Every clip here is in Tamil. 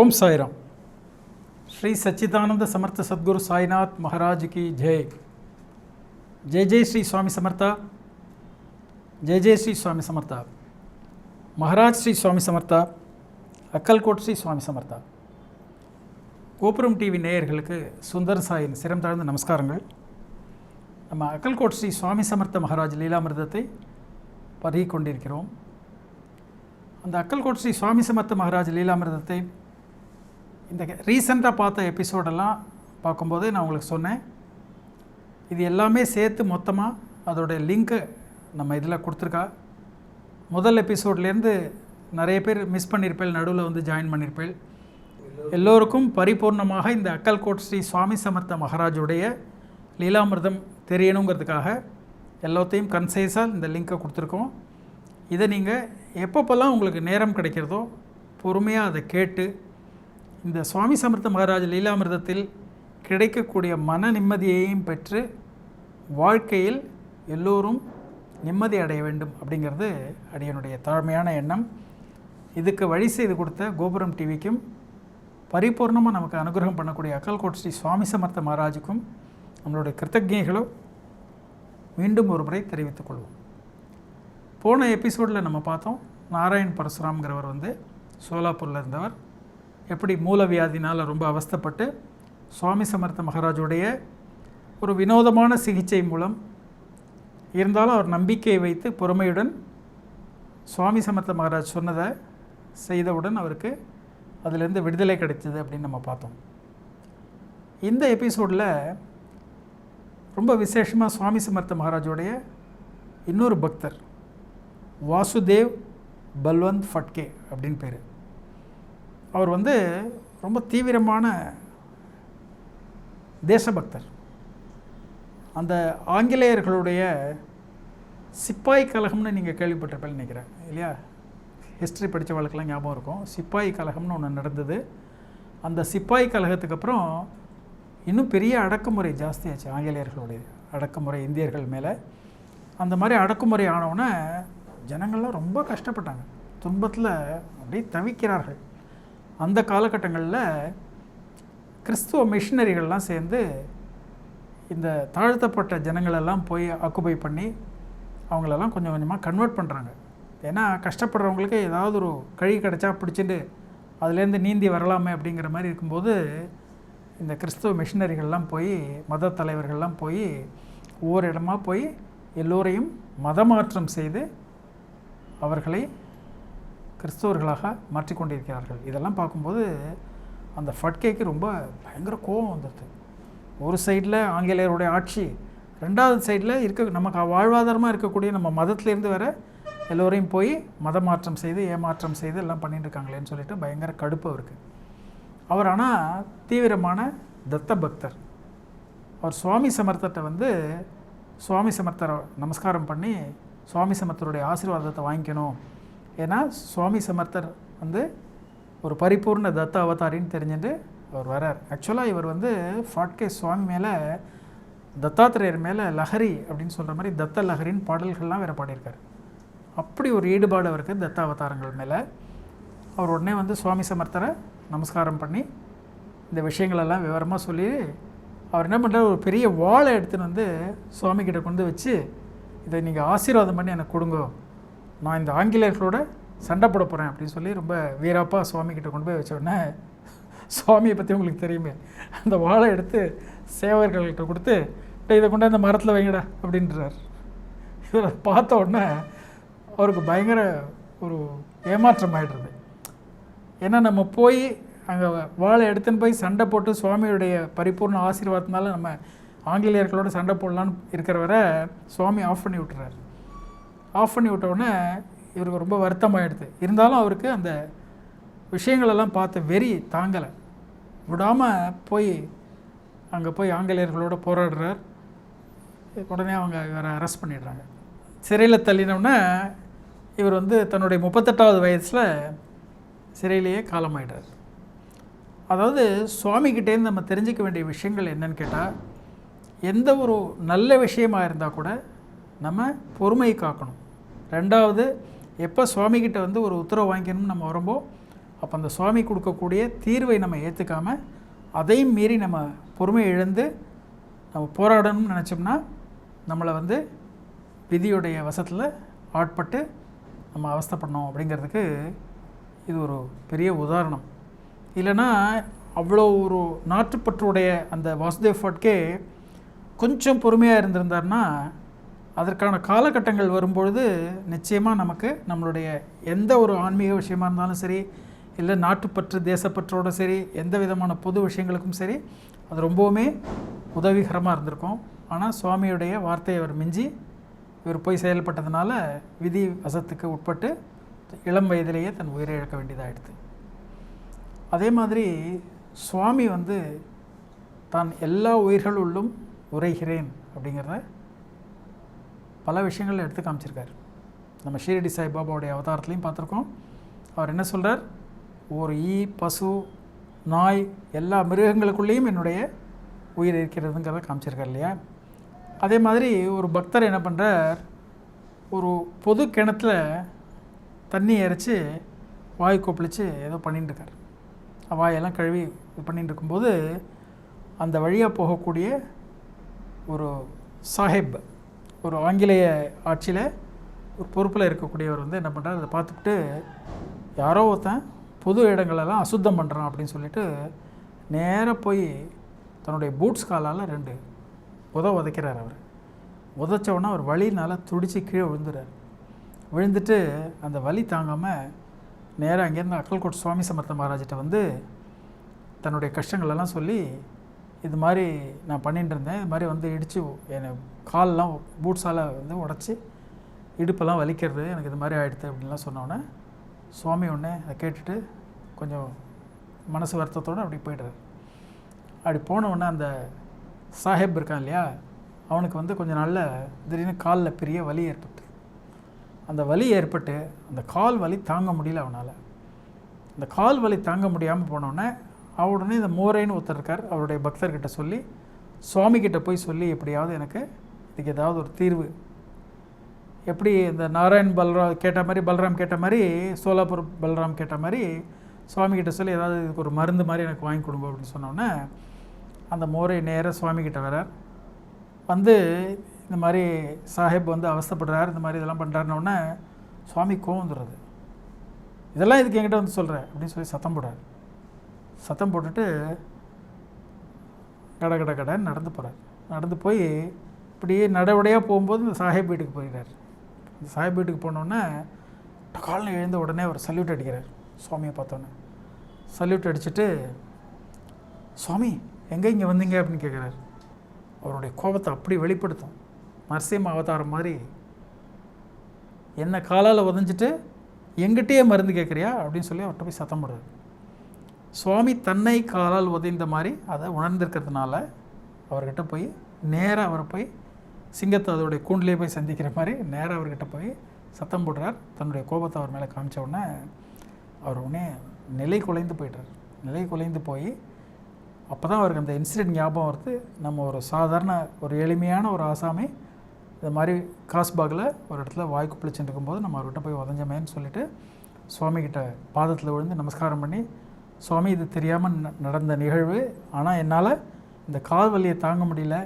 ஓம் சாய்ராம். ஸ்ரீ சச்சிதானந்த சமர்த்த சத்குரு சாய்நாத் மகாராஜ் கி ஜெய். ஜெய் ஜெய் ஸ்ரீ சுவாமி சமர்த்தா. ஜெய் ஜெய் ஸ்ரீ சுவாமி சமர்த்தா. மகாராஜ் ஸ்ரீ சுவாமி சமர்த்தா. அக்கல்கோட் ஸ்ரீ சுவாமி சமர்த்தா. கோபுரம் டிவி நேயர்களுக்கு சுந்தர் சாயின் சிரம் தாழ்ந்த நமஸ்காரங்கள். நம்ம அக்கல்கோட் ஸ்ரீ சுவாமி சமர்த்த மகாராஜ் லீலாமிர்தத்தை பருகி கொண்டிருக்கிறோம். அந்த அக்கல்கோட் ஸ்ரீ சுவாமி சமர்த்த மகாராஜ் லீலாமிர்தத்தை இந்த ரீசெண்டாக பார்த்த எபிசோடெல்லாம் பார்க்கும்போது நான் உங்களுக்கு சொன்னேன், இது எல்லாமே சேர்த்து மொத்தமாக அதோடைய லிங்க்கு நம்ம இதில் கொடுத்துருக்கா. முதல் எபிசோட்லேருந்து நிறைய பேர் மிஸ் பண்ணியிருப்பேன், நடுவில் வந்து ஜாயின் பண்ணியிருப்பேன். எல்லோருக்கும் பரிபூர்ணமாக இந்த அக்கல்கோட் ஸ்ரீ சுவாமி சமர்த்த மகாராஜுடைய லீலாமிர்தம் தெரியணுங்கிறதுக்காக எல்லாத்தையும் கன்சைஸாக இந்த லிங்க்கை கொடுத்துருக்கோம். இதை நீங்கள் எப்பப்போல்லாம் உங்களுக்கு நேரம் கிடைக்கிறதோ பொறுமையாக அதை கேட்டு இந்த சுவாமி சமர்த்த மகாராஜ் லீலாமிர்தத்தில் கிடைக்கக்கூடிய மன நிம்மதியையும் பெற்று வாழ்க்கையில் எல்லோரும் நிம்மதி அடைய வேண்டும் அப்படிங்கிறது அடியனுடைய தாழ்மையான எண்ணம். இதுக்கு வழி செய்து கொடுத்த கோபுரம் டிவிக்கும் பரிபூர்ணமாக நமக்கு அனுகிரகம் பண்ணக்கூடிய அக்கல்கோட் ஸ்ரீ சுவாமி சமர்த்த மகாராஜுக்கும் நம்மளுடைய கிருத்தஜ்ஞைகளும் மீண்டும் ஒரு முறை தெரிவித்துக் கொள்வோம். போன எபிசோடில் நம்ம பார்த்தோம், நாராயண் பரசுராம்ங்கிறவர் வந்து சோலாப்பூரில் இருந்தவர் எப்படி மூலவியாதினால் ரொம்ப அவஸ்தைப்பட்டு சுவாமி சமர்த்த மகாராஜுடைய ஒரு வினோதமான சிகிச்சை மூலம் இருந்தாலும் அவர் நம்பிக்கையை வைத்து பொறுமையுடன் சுவாமி சமர்த்த மகாராஜ் சொன்னதை செய்தவுடன் அவருக்கு அதிலிருந்து விடுதலை கிடைத்தது அப்படின்னு நம்ம பார்த்தோம். இந்த எபிசோடில் ரொம்ப விசேஷமாக சுவாமி சமர்த்த மகாராஜுடைய இன்னொரு பக்தர் வாசுதேவ் பல்வந்த் ஃபட்கே அப்படின்னு பேர். அவர் வந்து ரொம்ப தீவிரமான தேசபக்தர். அந்த ஆங்கிலேயர்களுடைய சிப்பாய் கலகம்னு நீங்கள் கேள்விப்பட்டிருப்பேன்னு நினைக்கிறேன் இல்லையா? ஹிஸ்ட்ரி படித்தவர்களுக்கெல்லாம் ஞாபகம் இருக்கும். சிப்பாய் கலகம்னு ஒன்று நடந்தது. அந்த சிப்பாய் கலகத்துக்கு அப்புறம் இன்னும் பெரிய அடக்குமுறை ஜாஸ்தியாச்சு, ஆங்கிலேயர்களுடைய அடக்குமுறை இந்தியர்கள் மேலே. அந்த மாதிரி அடக்குமுறை ஆனவுடனே ஜனங்கள்லாம் ரொம்ப கஷ்டப்பட்டாங்க, துன்பத்தில் அப்படியே தவிக்கிறார்கள். அந்த காலகட்டங்களில் கிறிஸ்துவ மிஷினரிகள்லாம் சேர்ந்து இந்த தாழ்த்தப்பட்ட ஜனங்களெல்லாம் போய் ஆக்குபை பண்ணி அவங்களெல்லாம் கொஞ்சம் கொஞ்சமாக கன்வெர்ட் பண்ணுறாங்க. ஏன்னா கஷ்டப்படுறவங்களுக்கு ஏதாவது ஒரு கழி கிடச்சா பிடிச்சிட்டு அதுலேருந்து நீந்தி வரலாமே அப்படிங்கிற மாதிரி இருக்கும்போது இந்த கிறிஸ்துவ மிஷினரிகள்லாம் போய் மத தலைவர்கள்லாம் போய் ஒவ்வொரு இடமா போய் எல்லோரையும் மதமாற்றம் செய்து அவர்களை கிறிஸ்தவர்களாக மாற்றிக்கொண்டிருக்கிறார்கள். இதெல்லாம் பார்க்கும்போது அந்த ஃபட்கேக்கு ரொம்ப பயங்கர கோபம் வந்துடுது. ஒரு சைடில் ஆங்கிலேயருடைய ஆட்சி, ரெண்டாவது சைடில் நமக்கு வாழ்வாதாரமாக இருக்கக்கூடிய நம்ம மதத்திலேருந்து வர எல்லோரையும் போய் மதமாற்றம் செய்து ஏமாற்றம் செய்து எல்லாம் பண்ணிட்டு இருக்காங்களேன்னு சொல்லிட்டு பயங்கர கடுப்பு அவருக்கு. அவர் ஆனால் தீவிரமான தத்த பக்தர். அவர் சுவாமி சமர்த்தத்தை வந்து சுவாமி சமர்த்தரை நமஸ்காரம் பண்ணி சுவாமி சமர்த்தருடைய ஆசீர்வாதத்தை வாங்கிக்கணும். ஏன்னா சுவாமி சமர்த்தர் வந்து ஒரு பரிபூர்ண தத்த அவதாரின்னு தெரிஞ்சுட்டு அவர் வரார். ஆக்சுவலாக இவர் வந்து ஃபட்கே சுவாமி மேலே, தத்தாத்திரேயர் மேலே லஹரி அப்படின்னு சொல்கிற மாதிரி தத்த லஹரின்னு பாடல்கள்லாம் வேறு பாடியிருக்கார். அப்படி ஒரு ஈடுபாடு அவருக்கு தத்த அவதாரங்கள் மேலே. அவர் உடனே வந்து சுவாமி சமர்த்தரை நமஸ்காரம் பண்ணி இந்த விஷயங்களெல்லாம் விவரமாக சொல்லி அவர் என்ன பண்ணுறார், ஒரு பெரிய வாழை எடுத்துன்னு வந்து சுவாமிகிட்ட கொண்டு வச்சு, இதை நீங்கள் ஆசீர்வாதம் பண்ணி எனக்கு கொடுங்க, நான் இந்த ஆங்கிலேயர்களோட சண்டை போட போகிறேன் அப்படின்னு சொல்லி ரொம்ப வீராப்பாக சுவாமிகிட்ட கொண்டு போய் வச்ச உடனே, சுவாமியை பற்றி உங்களுக்கு தெரியுமே, அந்த வாழை எடுத்து சேவர்கள்கிட்ட கொடுத்து இதை கொண்டு அந்த மரத்தில் வைங்கடா அப்படின்றார். இதை பார்த்த உடனே அவருக்கு பயங்கர ஒரு ஏமாற்றம் ஆகிடுறது. ஏன்னா நம்ம போய் அங்கே வாழை எடுத்துன்னு போய் சண்டை போட்டு சுவாமியுடைய பரிபூர்ண ஆசீர்வாதத்தினால நம்ம ஆங்கிலேயர்களோட சண்டை போடலான்னு இருக்கிறவரை சுவாமி ஆஃப் பண்ணி விட்டுறாரு. ஆஃப் பண்ணி விட்டவுடனே இவருக்கு ரொம்ப வருத்தமாகிடுது. இருந்தாலும் அவருக்கு அந்த விஷயங்களெல்லாம் பார்த்து வெறி தாங்கலை, விடாமல் போய் அங்கே போய் ஆங்கிலேயர்களோட போராடுறார். உடனே அவங்க இவரை அரெஸ்ட் பண்ணிடுறாங்க. சிறையில் தள்ளினோடனே இவர் வந்து தன்னுடைய 38வது வயசில் சிறையிலேயே காலமாயிடுறார். அதாவது சுவாமிகிட்டேருந்து நம்ம தெரிஞ்சிக்க வேண்டிய விஷயங்கள் என்னன்னு கேட்டால், எந்த ஒரு நல்ல விஷயமாக இருந்தால் கூட நம்ம பொறுமை காக்கணும். ரெண்டாவது, எப்போ சுவாமிகிட்ட வந்து ஒரு உத்தரவு வாங்கிக்கணும்னு நம்ம வரும்போது அப்போ அந்த சுவாமி கொடுக்கக்கூடிய தீர்வை நம்ம ஏற்றுக்காமல் அதையும் மீறி நம்ம பொறுமை இழந்து நம்ம போராடணும்னு நினச்சோம்னா நம்மளை வந்து விதியுடைய வசத்தில் ஆட்பட்டு நம்ம அவஸ்தைப்படணும் அப்படிங்கிறதுக்கு இது ஒரு பெரிய உதாரணம். இல்லைன்னா அவ்வளோ ஒரு நாட்டுப்பற்றுடைய அந்த வாசுதேவ் ஃபாட்கே கொஞ்சம் பொறுமையாக இருந்திருந்தார்னா அதற்கான காலகட்டங்கள் வரும்பொழுது நிச்சயமாக நமக்கு நம்மளுடைய எந்த ஒரு ஆன்மீக விஷயமா இருந்தாலும் சரி, இல்லை நாட்டுப்பற்று தேசப்பற்றோடு சரி, எந்த விதமான பொது விஷயங்களுக்கும் சரி அது ரொம்பவுமே உதவிகரமாக இருந்திருக்கும். ஆனால் சுவாமியுடைய வார்த்தையை அவர் மிஞ்சி இவர் போய் செயல்பட்டதுனால விதி வசத்துக்கு உட்பட்டு இளம் வயதிலேயே தன் உயிரை இழக்க வேண்டியதாகிடுது. அதே மாதிரி சுவாமி வந்து தான் எல்லா உயிர்களுள்ளும் உரைகிறேன் அப்படிங்கிறத பல விஷயங்கள் எடுத்து காமிச்சிருக்கார். நம்ம ஷீரடி சாய்பாபாவுடைய அவதாரத்துலையும் பார்த்துருக்கோம். அவர் என்ன சொல்கிறார், ஒரு ஈ, பசு, நாய், எல்லா மிருகங்களுக்குள்ளேயும் என்னுடைய உயிர் இருக்கிறதுங்கிறத காமிச்சிருக்கார் இல்லையா. அதே மாதிரி ஒரு பக்தர் என்ன பண்ணுறார், ஒரு பொது கிணத்துல தண்ணி இறைச்சி வாய் கொப்பளித்து ஏதோ பண்ணிட்டு இருக்கார். வாயெல்லாம் கழுவி இது பண்ணிட்டு இருக்கும்போது அந்த வழியாக போகக்கூடிய ஒரு சாஹிப், ஒரு ஆங்கிலேய ஆட்சியில் ஒரு பொறுப்பில் இருக்கக்கூடியவர் வந்து என்ன பண்ணுறார், அதை பார்த்துக்கிட்டு யாரோ ஒருத்தன் பொது இடங்களெல்லாம் அசுத்தம் பண்ணுறான் அப்படின்னு சொல்லிட்டு நேராக போய் தன்னுடைய பூட்ஸ் காலால் 2 உதைக்கிறார். அவர் உதைச்சவொன்னே அவர் வலினால் துடித்து கீழே விழுந்துட்டு அந்த வலி தாங்காமல் நேராக அங்கேருந்து அக்கல்கோட் சுவாமி சமர்த்த மகாராஜிட்ட வந்து தன்னுடைய கஷ்டங்களெல்லாம் சொல்லி, இது மாதிரி நான் பண்ணிட்டு இருந்தேன், இது மாதிரி வந்து இடித்து என்னை கால்லாம் பூட்ஸால் வந்து உடச்சி இடுப்பெல்லாம் வலிக்கிறது, எனக்கு இது மாதிரி ஆகிடுது அப்படின்லாம் சொன்னோன்னே சுவாமி ஒன்று அதை கேட்டுட்டு கொஞ்சம் மனசு வருத்தத்தோடு அப்படி போய்டுறாரு. அப்படி போனவுடனே அந்த சாஹிப் இருக்கான் இல்லையா, அவனுக்கு வந்து கொஞ்சம் நாளில் திடீர்னு காலில் பெரிய வலி ஏற்பட்டு, அந்த வலி ஏற்பட்டு அந்த கால் வலி தாங்க முடியல அவனால். அந்த கால் வலி தாங்க முடியாமல் போனோடனே உடனே இந்த மோரேன்னு ஒருத்தர் இருக்கார், அவருடைய பக்தர்கிட்ட சொல்லி சுவாமிகிட்ட போய் சொல்லி எப்படியாவது எனக்கு இதுக்கு ஏதாவது ஒரு தீர்வு, எப்படி இந்த நாராயண் பல்ராம் கேட்ட மாதிரி, பல்ராம் கேட்ட மாதிரி, சோலாப்பூர் பல்ராம் கேட்ட மாதிரி சுவாமிகிட்ட சொல்லி ஏதாவது இதுக்கு ஒரு மருந்து மாதிரி எனக்கு வாங்கி கொடுங்க அப்படின்னு சொன்னோன்னே அந்த மோரை நேராக சுவாமிகிட்ட வரார். வந்து இந்த மாதிரி சாஹிப் வந்து அவஸ்தைப்படுறார், இந்த மாதிரி இதெல்லாம் பண்ணுறாருன்னொடனே சுவாமி கோவம் வந்துடுறது. இதெல்லாம் இதுக்கு என்கிட்ட வந்து சொல்கிறேன் அப்படின்னு சொல்லி சத்தம் போடுறார். சத்தம் போட்டுட்டு கடன்னு நடந்து போகிறார். நடந்து போய் இப்படியே நடவடையாக போகும்போது இந்த சாஹிப் வீட்டுக்கு போயிடுறார். இந்த சாஹிப் வீட்டுக்கு போனோடனே காலில் எழுந்த உடனே ஒரு சல்யூட் அடிக்கிறார். சுவாமியை பார்த்தோன்னே சல்யூட் அடிச்சுட்டு, சுவாமி எங்கே இங்கே வந்தீங்க அப்படின்னு கேட்குறாரு. அவருடைய கோபத்தை அப்படி வெளிப்படுத்தும். நரசிம்ம அவதாரம் மாதிரி, என்னை காலால் உதஞ்சிட்டு எங்கிட்டயே மருந்து கேட்குறியா அப்படின்னு சொல்லி அவர்கிட்ட போய் சத்தம் போடுறாரு. சுவாமி தன்னை காலால் உதைந்த மாதிரி அதை உணர்ந்திருக்கிறதுனால அவர்கிட்ட போய் நேராக அவரை போய் சிங்கத்தை அதோடைய கூண்டிலே போய் சந்திக்கிற மாதிரி நேராக அவர்கிட்ட போய் சத்தம் போடுறார். தன்னுடைய கோபத்தை அவர் மேலே காமிச்ச உடனே அவர் உடனே நிலை குலைந்து போய்ட்டார். நிலை குலைந்து போய் அப்போ தான் அவருக்கு அந்த இன்சிடென்ட் ஞாபகம் வருது. நம்ம ஒரு சாதாரண ஒரு எளிமையான ஒரு ஆசாமி இந்த மாதிரி காஸ்பாகில் ஒரு இடத்துல வாய்க்கு பிடிச்சிட்டு இருக்கும்போது நம்ம அவர்கிட்ட போய் உதஞ்சமேன்னு சொல்லிவிட்டு சுவாமிகிட்ட பாதத்தில் விழுந்து நமஸ்காரம் பண்ணி, சுவாமி இது தெரியாமல் நடந்த நிகழ்வு, ஆனால் என்னால் இந்த கால் வலியை தாங்க முடியல,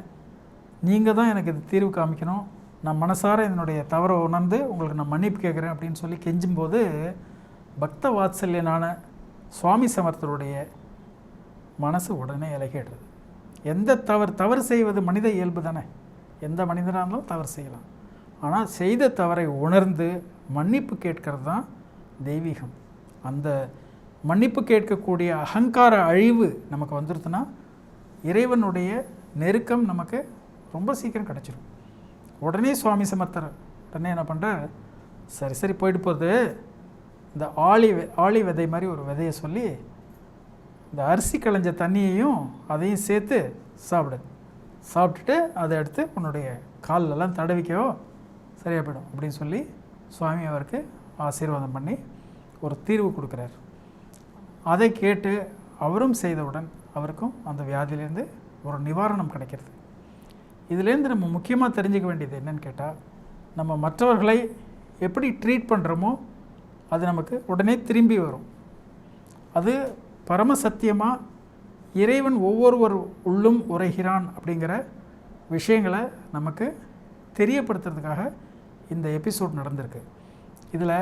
நீங்கள் தான் எனக்கு இது தீர்வு காமிக்கணும், நான் மனசார என்னுடைய தவறை உணர்ந்து உங்களுக்கு நான் மன்னிப்பு கேட்குறேன் அப்படின்னு சொல்லி கெஞ்சும்போது பக்த வாத்சல்யனான சுவாமி சமர்த்தருடைய மனசு உடனே இலகிடுறது. எந்த தவறு செய்வது மனித இயல்பு தானே, எந்த மனிதனாக இருந்தாலும் தவறு செய்யலாம். ஆனால் செய்த தவறை உணர்ந்து மன்னிப்பு கேட்கறது தான் தெய்வீகம். அந்த மன்னிப்பு கேட்கக்கூடிய அகங்கார அழிவு நமக்கு வந்துடுதுன்னா இறைவனுடைய நெருக்கம் நமக்கு ரொம்ப சீக்கிரம் கிடச்சிடும். உடனே சுவாமி சமர்த்தர் உடனே என்ன பண்ணுறார், சரி போயிட்டு போகுது, இந்த ஆளி விதை மாதிரி ஒரு விதையை சொல்லி இந்த அரிசி களைஞ்ச தண்ணியையும் அதையும் சேர்த்து சாப்பிட்டுட்டு அதை எடுத்து உன்னுடைய காலெல்லாம் தடவிக்கவோ சரியாக போயிடும் அப்படின்னு சொல்லி சுவாமி அவருக்கு ஆசீர்வாதம் பண்ணி ஒரு தீர்வு கொடுக்குறார். அதை கேட்டு அவரும் செய்தவுடன் அவருக்கும் அந்த வியாதியிலேருந்து ஒரு நிவாரணம் கிடைக்கிறது. இதுலேருந்து நம்ம முக்கியமாக தெரிஞ்சுக்க வேண்டியது என்னன்னு கேட்டால், நம்ம மற்றவர்களை எப்படி ட்ரீட் பண்ணுறோமோ அது நமக்கு உடனே திரும்பி வரும். அது பரமசத்தியமாக இறைவன் ஒவ்வொருவர் உள்ளும் உரைகிறான் அப்படிங்கிற விஷயங்களை நமக்கு தெரியப்படுத்துறதுக்காக இந்த எபிசோட் நடந்திருக்கு. இதில்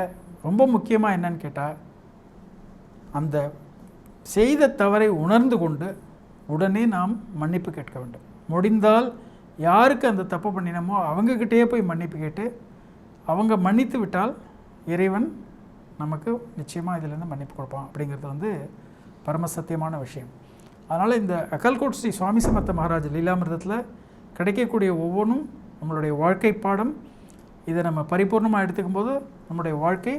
ரொம்ப முக்கியமாக என்னன்னு கேட்டால், அந்த செய்த தவறை உணர்ந்து கொண்டு உடனே நாம் மன்னிப்பு கேட்க வேண்டும். முடிந்தால் யாருக்கு அந்த தப்பு பண்ணினமோ அவங்கக்கிட்டேயே போய் மன்னிப்பு கேட்டு அவங்க மன்னித்து விட்டால் இறைவன் நமக்கு நிச்சயமாக இதிலேருந்து மன்னிப்பு கொடுப்பான் அப்படிங்கிறது பரமசத்தியமான விஷயம். அதனால் இந்த அக்கல்கோட் ஸ்ரீ சுவாமி சமர்த்த மகாராஜ் லீலாமிர்தத்தில் கிடைக்கக்கூடிய ஒவ்வொன்றும் நம்மளுடைய வாழ்க்கை பாடம். இதை நம்ம பரிபூர்ணமாக எடுத்துக்கும் போது நம்முடைய வாழ்க்கை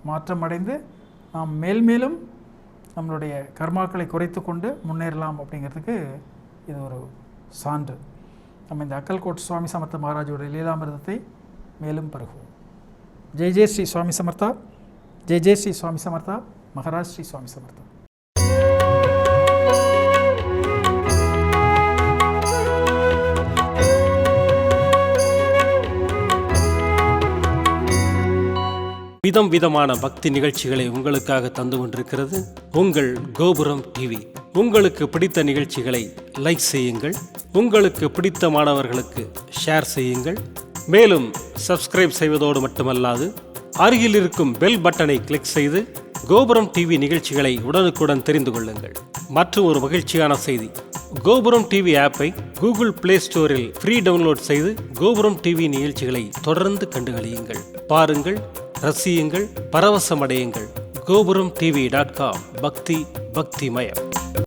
மாற்றம் அடைந்து நாம் மேல்மேலும் நம்மளுடைய கர்மாக்களை குறைத்து கொண்டு முன்னேறலாம் அப்படிங்கிறதுக்கு இது ஒரு சான்று. நம்ம இந்த அக்கல்கோட் சுவாமி சமர்த்த மகாராஜோட லீலாமிர்தத்தை மேலும் பருகுவோம். ஜெய் ஜெய் ஸ்ரீ சுவாமி சமர்த்தா, ஜெய் ஜெய் ஸ்ரீ சுவாமி சமர்த்தா, மகாராஜ் ஸ்ரீ சுவாமி சமர்த்தா. விதம் விதமான பக்தி நிகழ்ச்சிகளை உங்களுக்காக தந்து கொண்டிருக்கிறது உங்கள் கோபுரம் டிவி. உங்களுக்கு பிடித்த நிகழ்ச்சிகளை லைக் செய்யுங்கள், உங்களுக்கு பிடித்த மாணவர்களுக்கு ஷேர் செய்யுங்கள். மேலும் சப்ஸ்கிரைப் செய்வதோடு மட்டுமல்லாது அருகில் இருக்கும் பெல் பட்டனை கிளிக் செய்து கோபுரம் டிவி நிகழ்ச்சிகளை உடனுக்குடன் தெரிந்து கொள்ளுங்கள். மற்றும் ஒரு மகிழ்ச்சியான செய்தி, கோபுரம் டிவி ஆப்பை கூகுள் பிளே ஸ்டோரில் ஃப்ரீ டவுன்லோட் செய்து கோபுரம் டிவி நிகழ்ச்சிகளை தொடர்ந்து கண்டுகளியுங்கள், பாருங்கள், ரசியுங்கள், பரவசமடையுங்கள். gopuramtv.com. பக்தி பக்திமயம்.